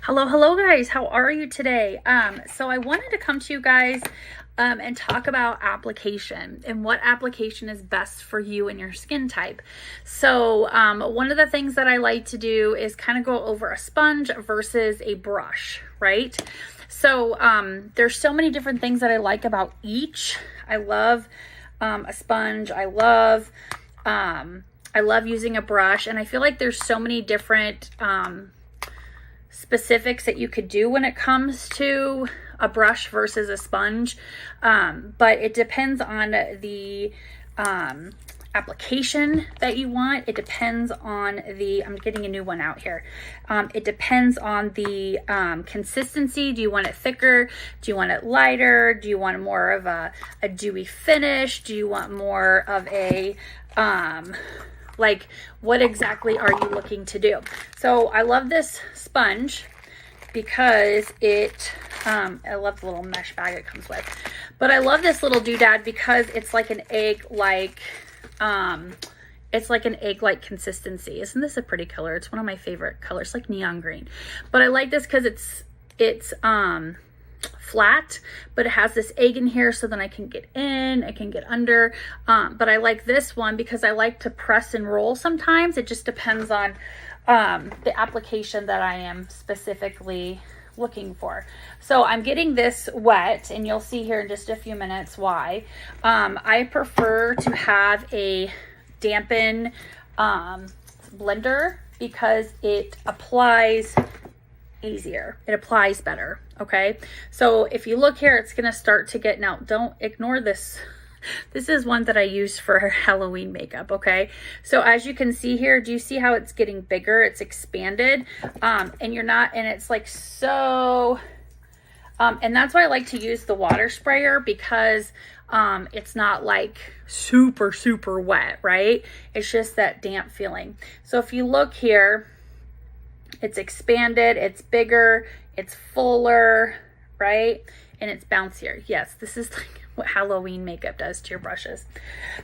Hello guys, how are you today? So I wanted to come to you guys and talk about application and what application is best for you and your skin type. So one of the things that I like to do is kind of go over a sponge versus a brush, right? So there's so many different things that I like about each. I love a sponge. I love using a brush, and I feel like there's so many different specifics that you could do when it comes to a brush versus a sponge, but it depends on the application that you want. It depends on I'm getting a new one out here. It depends on the consistency. Do you want it thicker? Do you want it lighter? Do you want more of a dewy finish? Do you want more of a like, what exactly are you looking to do? So I love this sponge because I love the little mesh bag it comes with, but I love this little doodad because it's like an egg-like, it's like an egg-like consistency. Isn't this a pretty color? It's one of my favorite colors, like neon green. But I like this because it's flat, but it has this egg in here, so then I can get in, I can get under, but I like this one because I like to press and roll sometimes. It just depends on the application that I am specifically looking for. So I'm getting this wet, and you'll see here in just a few minutes why. I prefer to have a dampen blender because it applies easier. It applies better. Okay. So if you look here, it's going to start to get, now don't ignore this. This is one that I use for Halloween makeup. Okay. So as you can see here, do you see how it's getting bigger? It's expanded. And it's like, so, and that's why I like to use the water sprayer because, it's not like super, super wet, right? It's just that damp feeling. So if you look here, it's expanded, it's bigger, it's fuller, right? And it's bouncier. Yes, this is like what Halloween makeup does to your brushes.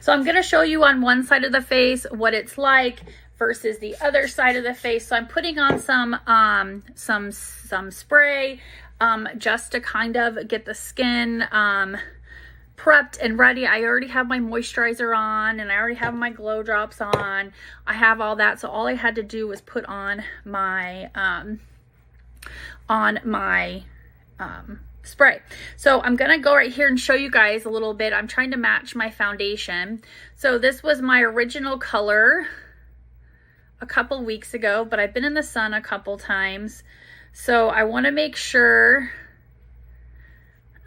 So I'm going to show you on one side of the face what it's like versus the other side of the face. So I'm putting on some spray just to kind of get the skin prepped and ready. I already have my moisturizer on, and I already have my glow drops on. I have all that. So all I had to do was put on my spray. So I'm gonna go right here and show you guys a little bit. I'm trying to match my foundation. So this was my original color a couple weeks ago, but I've been in the sun a couple times. So I want to make sure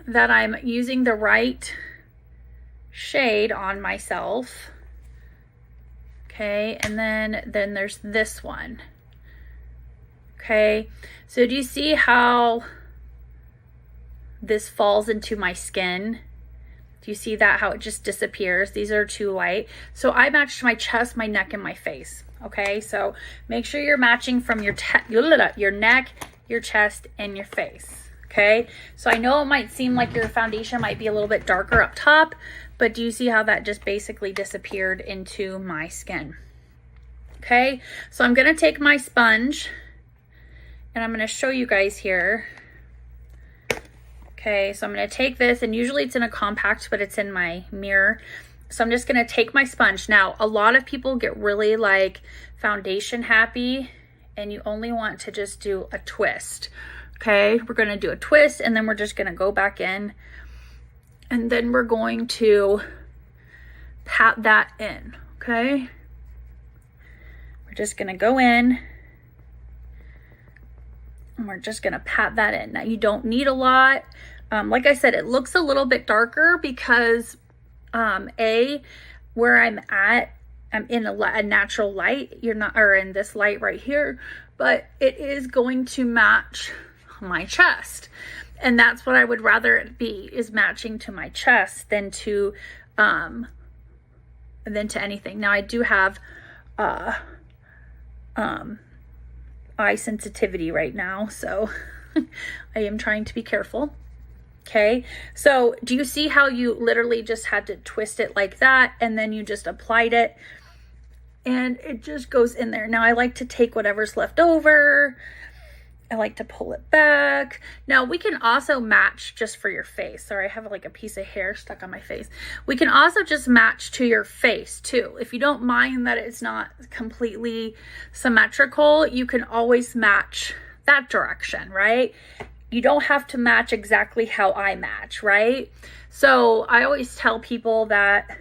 that I'm using the right shade on myself. Okay, and then there's this one. Okay, so do you see how this falls into my skin? Do you see that, how it just disappears? These are too light. So I matched my chest, my neck, and my face. Okay, so make sure you're matching from your neck, your chest, and your face. Okay, so I know it might seem like your foundation might be a little bit darker up top, but do you see how that just basically disappeared into my skin? Okay, so I'm going to take my sponge and I'm going to show you guys here. Okay, so I'm going to take this, and usually it's in a compact, but it's in my mirror. So I'm just going to take my sponge. Now, a lot of people get really like foundation happy, and you only want to just do a twist. Okay, we're going to do a twist, and then we're just going to go back in, and then we're going to pat that in. Okay, we're just going to go in, and we're just going to pat that in. Now, you don't need a lot. Like I said, it looks a little bit darker because where I'm at, I'm in a natural light. You're not, or in this light right here, but it is going to match my chest, and that's what I would rather it be, is matching to my chest than to anything. Now I do have eye sensitivity right now, so I am trying to be careful. Okay, so do you see how you literally just had to twist it like that, and then you just applied it, and it just goes in there. Now I like to take whatever's left over I like to pull it back. Now we can also match just for your face. Sorry, I have like a piece of hair stuck on my face. We can also just match to your face too. If you don't mind that it's not completely symmetrical, you can always match that direction, right? You don't have to match exactly how I match, right? So I always tell people that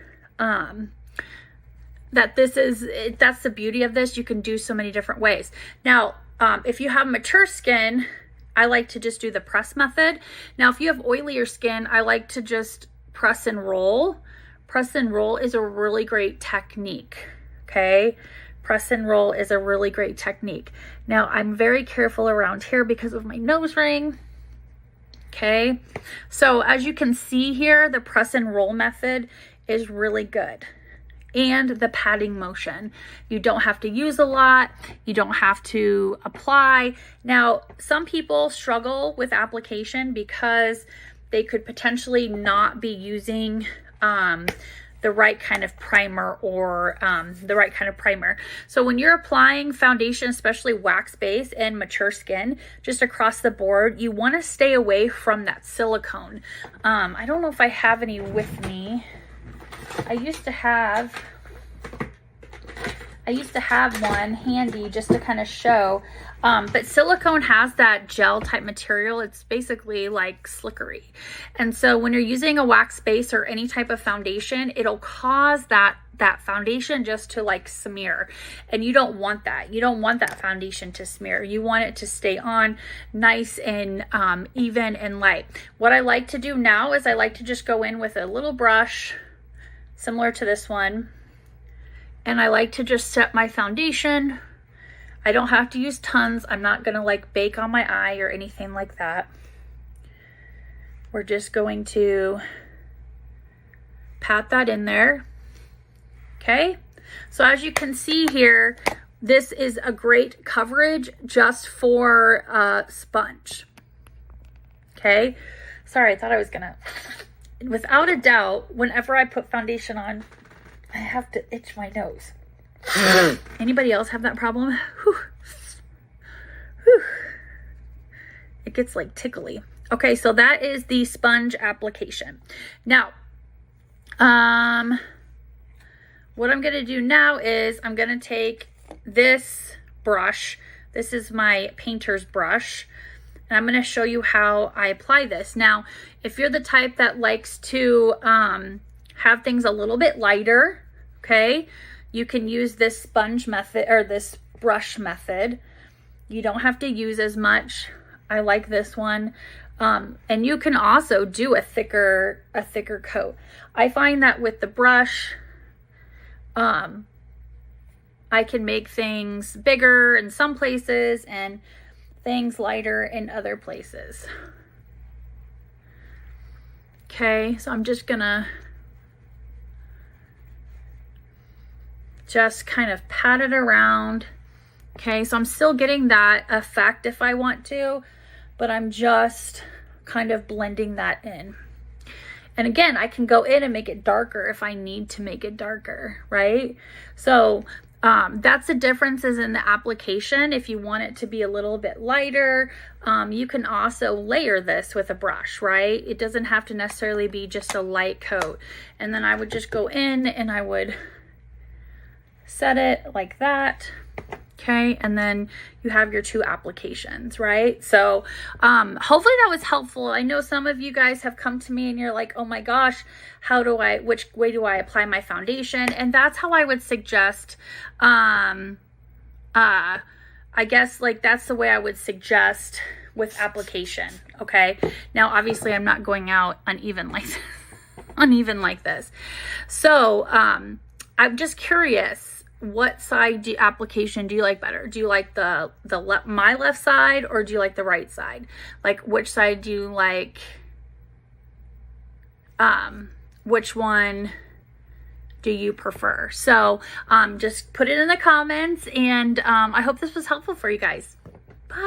that's the beauty of this. You can do so many different ways. Now, if you have mature skin, I like to just do the press method. Now, if you have oilier skin, I like to just press and roll. Press and roll is a really great technique, okay? Press and roll is a really great technique. Now, I'm very careful around here because of my nose ring, okay? So as you can see here, the press and roll method is really good. And the patting motion. You don't have to use a lot. You don't have to apply. Now, some people struggle with application because they could potentially not be using the right kind of primer or the right kind of primer. So when you're applying foundation, especially wax base and mature skin, just across the board, you want to stay away from that silicone. I don't know if I have any with me. I used to have one handy just to kind of show, but silicone has that gel type material. It's basically like slickery. And so when you're using a wax base or any type of foundation, it'll cause that foundation just to like smear. And you don't want that. You don't want that foundation to smear. You want it to stay on nice and even and light. What I like to do now is I like to just go in with a little brush similar to this one. And I like to just set my foundation. I don't have to use tons. I'm not gonna like bake on my eye or anything like that. We're just going to pat that in there. Okay, so as you can see here, this is a great coverage just for a sponge. Okay, sorry, I thought I was gonna, without a doubt, whenever I put foundation on, I have to itch my nose. Anybody else have that problem? Whew. Whew. It gets like tickly. Okay, so that is the sponge application. Now, what I'm gonna do now is I'm gonna take this brush. This is my painter's brush. And I'm gonna show you how I apply this. Now, if you're the type that likes to have things a little bit lighter, okay, you can use this sponge method or this brush method. You don't have to use as much. I like this one. And you can also do a thicker coat. I find that with the brush, I can make things bigger in some places and things lighter in other places. Okay, so I'm just gonna just kind of pat it around. Okay, so I'm still getting that effect if I want to, but I'm just kind of blending that in. And again, I can go in and make it darker if I need to make it darker, right? So that's the differences in the application. If you want it to be a little bit lighter, you can also layer this with a brush, right? It doesn't have to necessarily be just a light coat. And then I would just go in and I would set it like that. Okay, and then you have your two applications, right? So hopefully that was helpful. I know some of you guys have come to me and you're like, oh my gosh, which way do I apply my foundation? And that's how I would suggest, I guess like that's the way I would suggest with application, okay? Now, obviously I'm not going out uneven like this. So I'm just curious, what side application do you like better? Do you like my left side, or do you like the right side? Like, which side do you like? Which one do you prefer? So just put it in the comments, and I hope this was helpful for you guys.